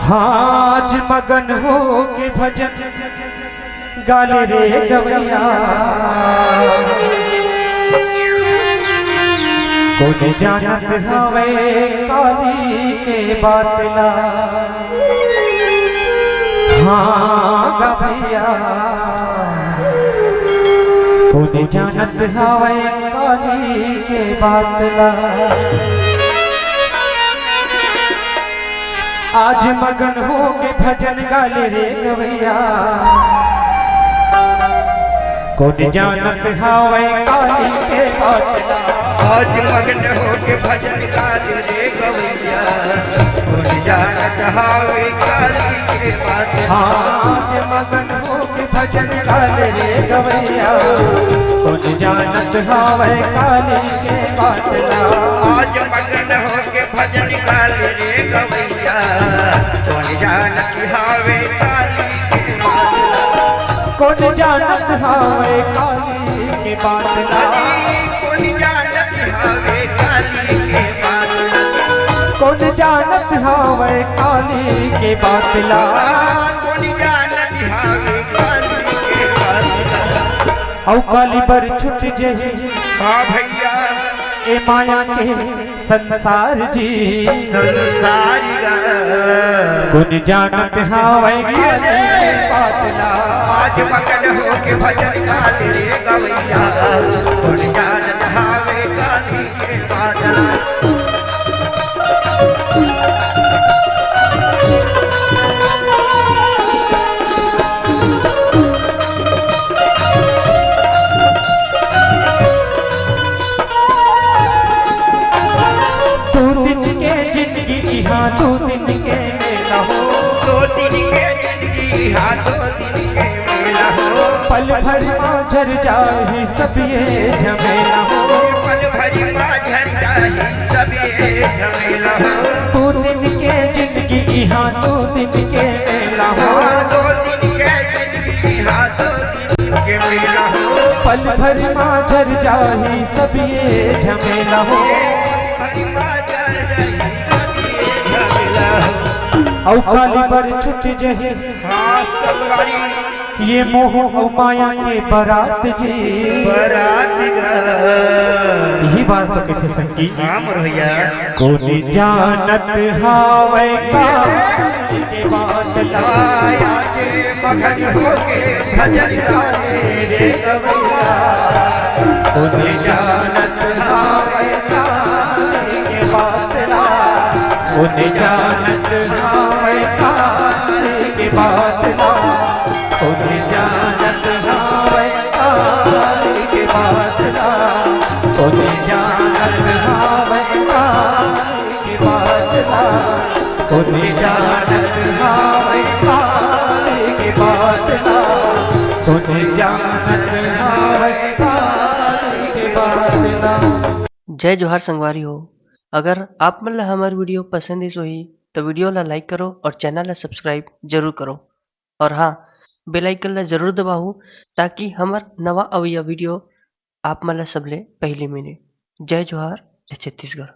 आज मगन हो के भजन गाले रे गवैया कोई जानत हवे काली के बातला। हाँ गवैया कोई जानत हवे काली के बातला। आज मगन हो के भजन गाले रे गवैया कोई जानत हवे काली के बातला। आज मगन हो के भजन गाले रे गवैया कोई जानत हवे काली के बातला। आज मगन हो के भजन गाले रे गवैया कोई जानत हवे काली के बातला। आज मगन हो के भजन गाले रे गवैया कोई जानत हवे काली के बातला। कोई जानत हवे काली के बातला। कोई जानत हवे काली के बातला। कोई जानत हवे काली के बातला। कोई जानत हवे काली के बातला। औ काली बर छुट जे हाँ भैया ए माया के संसार जी संसारी कोई जानत हवे काली के बातला। आज मगन हो के भजन गाले रे गवैया कोई जानत हवे काली के बातला। दो दिन के जिंदगी हाँ दो दिन के मेला हो। दो दिन के जिंदगी हाँ दो दिन के मेला हो। पल भर झर जाही सब ये झमेला हो। पल भरी माझर जाही सब ये झमेला हो। दो दिन के जिंदगी हाँ दो दिन के मेला हो। दो दिन के जिंदगी हाँ दो दिन के मेला हो। पल भर झर जाही सब ये झमेला हो। भरी माझर जाही सब ये झमेला हो। औ काली पर छुट जहे हाँ सवारी ये मोह औ माया के बारात जी बरात यही बात तो कहते संगी भैया कोई जानत हावे काली के बातला। आज मगन हो के भजन गाले रे गवैया कोई जानत हावे काली के बातला। कोई जानत हावे काली के बातला। कोई जानत हावे काली के बातला। कोई जानत हावे काली के बातला। कोई जानत हावे काली के बातला। कोई जानत हावे काली के बातला। जय जोहार संगवारी हो। अगर आप मन ला हमार वीडियो पसंद ही सोही तो वीडियो ला लाइक करो और चैनल ला सब्सक्राइब जरूर करो। और हाँ बेल आइकन ला जरूर दबाओ ताकि हमार नवा अवैया वीडियो आप मन ला सबले पहले मिले। जय जोहार जय छत्तीसगढ़।